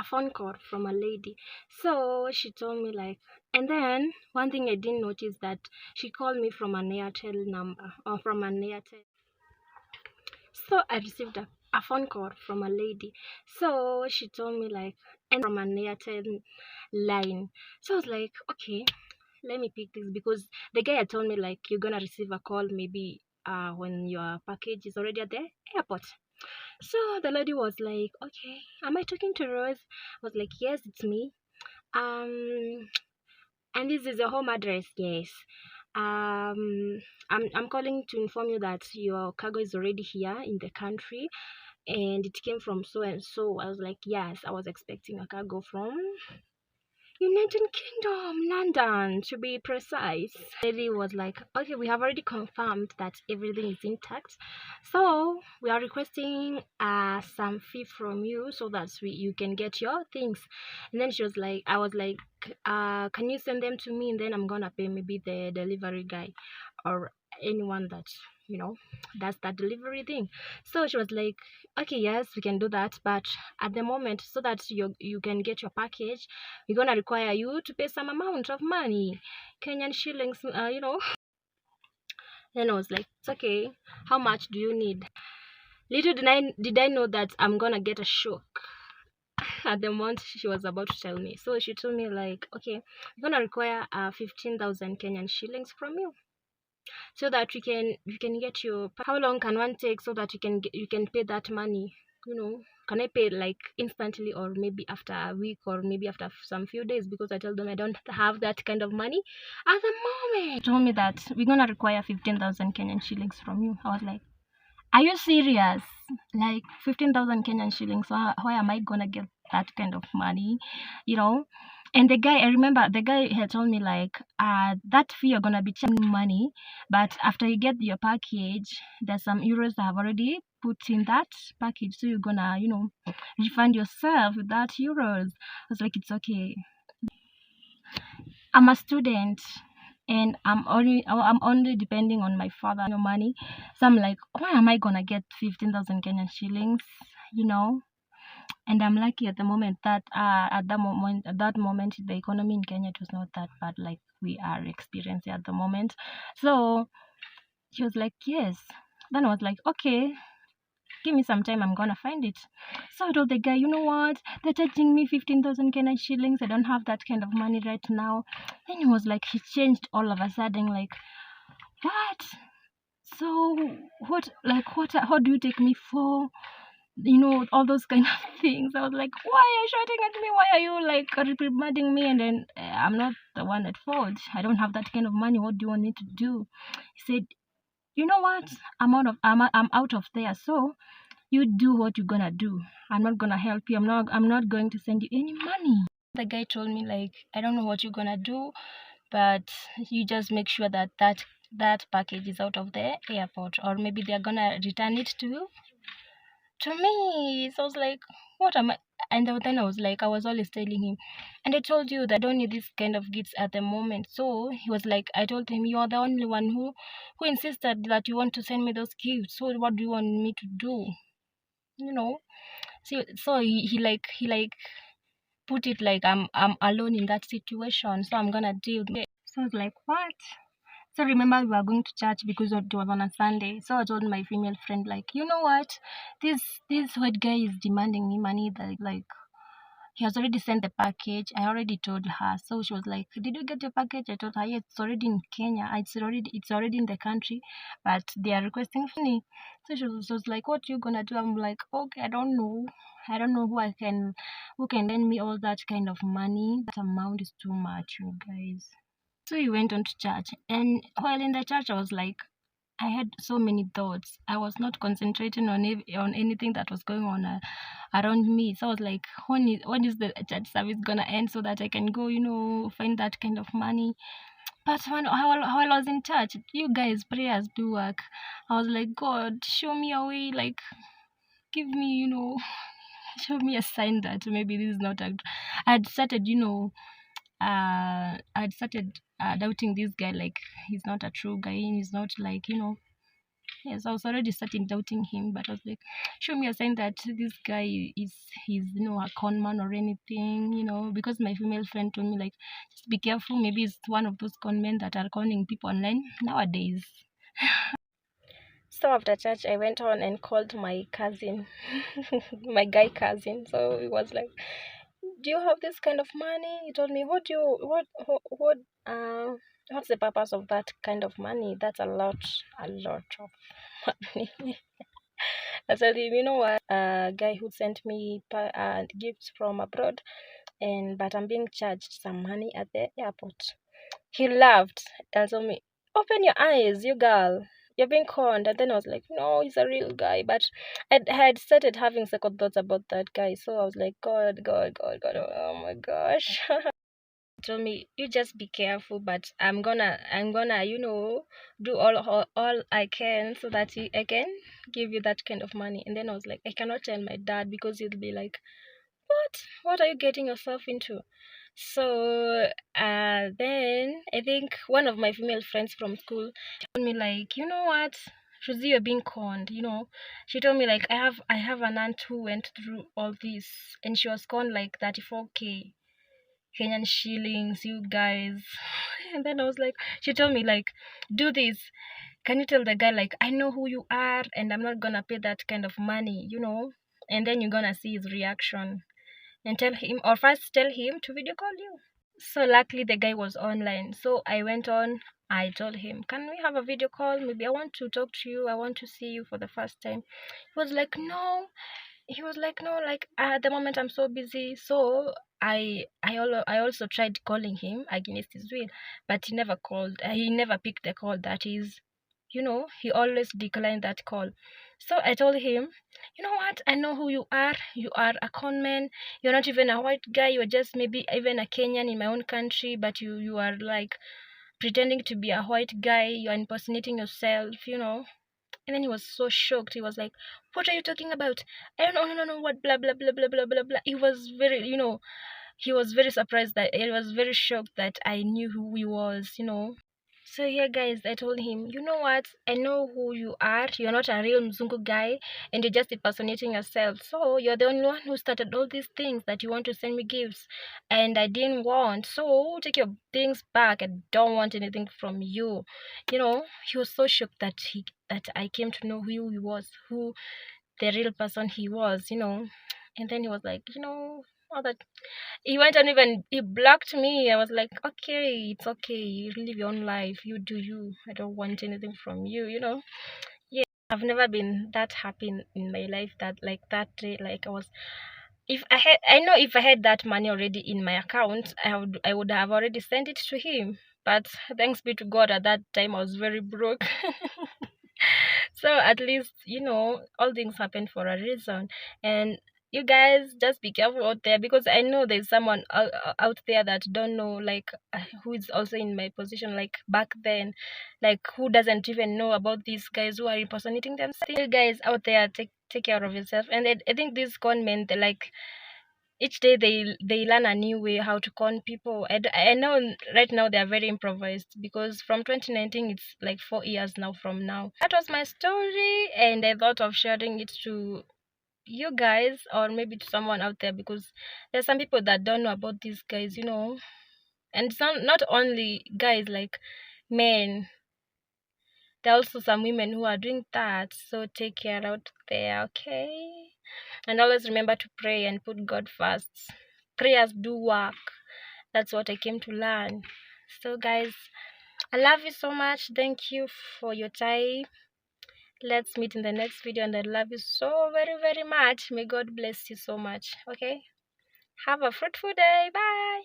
phone call from a lady. So she told me like, and then one thing I didn't notice that she called me from an Airtel number or from an Airtel. So I received a phone call from a lady. So she told me like, and from an Airtel line. So I was like, okay, let me pick this because the guy had told me like you're gonna receive a call maybe when your package is already at the airport. So the lady was like, okay, am I talking to Rose? I was like, yes, it's me. Um, and this is your home address, yes. I'm calling to inform you that your cargo is already here in the country and it came from so and so. I was like, yes, I was expecting a cargo from United Kingdom, London, to be precise. Lady was like, okay, we have already confirmed that everything is intact. So we are requesting some fee from you so that you can get your things. And then she was like, I was like, can you send them to me? And then I'm gonna pay maybe the delivery guy or anyone that that's that delivery thing. So she was like, okay, yes, we can do that, but at the moment, so that you can get your package, we're gonna require you to pay some amount of money, Kenyan shillings, Then I was like, it's okay, how much do you need? Little did I know that I'm gonna get a shock at the moment she was about to tell me. So she told me like, okay, we're gonna require 15,000 Kenyan shillings from you so that you can get your. How long can one take so that you can pay that money? Can I pay like instantly or maybe after a week or maybe after some few days? Because I told them I don't have that kind of money at the moment. They told me that we're gonna require 15,000 Kenyan shillings from you. I was like, are you serious? Like 15,000 Kenyan shillings? Why am I gonna get that kind of money? And I remember the guy had told me like, that fee you're gonna be charging money, but after you get your package, there's some euros that have already put in that package, so you're gonna, refund yourself with that euros. I was like, it's okay. I'm a student and I'm only depending on my father, no money. So I'm like, why am I gonna get 15,000 Kenyan shillings? And I'm lucky at the moment that at that moment the economy in Kenya, it was not that bad like we are experiencing at the moment. So she was like, yes. Then I was like, okay, give me some time, I'm gonna find it. So I told the guy, you know what, they're charging me 15,000 Kenyan shillings, I don't have that kind of money right now. Then he was like, he changed all of a sudden, like, what? So what how do you take me for? All those kind of things. I was like, why are you shouting at me? Why are you like reprimanding me? And then I'm not the one at fault. I don't have that kind of money. What do you want me to do? He said, you know what? I'm out of there. So you do what you're gonna do. I'm not gonna help you. I'm not going to send you any money. The guy told me like, I don't know what you're gonna do, but you just make sure that package is out of the airport, or maybe they're gonna return it to me. So I was like, what am I? And then I was like, I was always telling him, and I told you that I don't need this kind of gifts at the moment. So he was like, I told him, you are the only one who insisted that you want to send me those gifts. So what do you want me to do? So he put it like I'm alone in that situation, so I'm gonna deal with it. So I was like, what? So remember, we were going to church because it was on a Sunday. So I told my female friend, like, you know what? This white guy is demanding me money that like he has already sent the package. I already told her. So she was like, did you get your package? I told her, yes, it's already in Kenya. It's already in the country, but they are requesting money. So she was like, what you gonna do? I'm like, okay, I don't know. I don't know who can lend me all that kind of money. That amount is too much, you guys. So we went on to church, and while in the church, I was like, I had so many thoughts. I was not concentrating on anything that was going on around me. So I was like, when is the church service gonna end so that I can go, find that kind of money? But while I was in church, you guys, prayers do work. I was like, God, show me a way, like, give me, show me a sign that maybe this is not I had started, doubting this guy, like he's not a true guy, he's not like Yes, I was already starting doubting him, but I was like, show me a sign that this guy he's a con man or anything, because my female friend told me like, just be careful, maybe it's one of those con men that are conning people online nowadays. So after church, I went on and called my cousin, my guy cousin. So he was like, "Do you have this kind of money?" He told me, "What do you what what's the purpose of that kind of money? That's a lot of money." I told him, "You know what? A guy who sent me gifts from abroad, and but I'm being charged some money at the airport." He laughed and told me, "Open your eyes, you girl. You're being conned." And then I was like, "No, he's a real guy." But I had started having second thoughts about that guy. So I was like, God, God, God, God. Oh my gosh. He told me, "You just be careful, but I'm gonna, do all I can so that I can give you that kind of money." And then I was like, I cannot tell my dad because he'll be like, what are you getting yourself into? So then I think one of my female friends from school told me like, you know what, Rosie, you're being conned. She told me like, I have an aunt who went through all this, and she was conned like 34K Kenyan shillings, you guys. And then I was like, she told me like, do this. Can you tell the guy like, I know who you are and I'm not gonna pay that kind of money, and then you're gonna see his reaction, and tell him, or first tell him to video call you. So luckily the guy was online. So I went on, I told him, can we have a video call? Maybe I want to talk to you. I want to see you for the first time. He was like, no. He was like, no, like at the moment I'm so busy. So I also tried calling him against his will, but he never called. He never picked the call. That is, he always declined that call. So I told him, you know what? I know who you are. You are a conman. You're not even a white guy. You're just maybe even a Kenyan in my own country, but you are like pretending to be a white guy. You're impersonating yourself. And then he was so shocked. He was like, "What are you talking about? I don't know what blah blah blah blah blah blah blah." He was he was very surprised that he was very shocked that I knew who he was. So yeah, guys, I told him, you know what? I know who you are. You're not a real Mzungu guy, and you're just impersonating yourself. So you're the only one who started all these things that you want to send me gifts, and I didn't want. So take your things back. I don't want anything from you. He was so shocked that I came to know who he was, who the real person he was. And then he was like, all that he went and even he blocked me. I was like, okay, it's okay. You live your own life. You do you. I don't want anything from you. Yeah, I've never been that happy in my life that like that day. Like I know if I had that money already in my account, I would have already sent it to him. But thanks be to God, at that time I was very broke. So at least all things happen for a reason. And you guys just be careful out there, because I know there's someone out there that don't know, like who is also in my position like back then, like who doesn't even know about these guys who are impersonating themselves. You guys out there, take care of yourself. And I think these con men, they like each day they learn a new way how to con people. I know right now they are very improvised, because from 2019 it's like 4 years now from now. That was my story, and I thought of sharing it to you guys, or maybe to someone out there, because there's some people that don't know about these guys. And some, not only guys, like men, there are also some women who are doing that. So take care out there, okay? And always remember to pray and put God first. Prayers do work. That's what I came to learn. So guys, I love you so much. Thank you for your time. Let's meet in the next video, and I love you so very, very much. May God bless you so much. Okay? Have a fruitful day. Bye.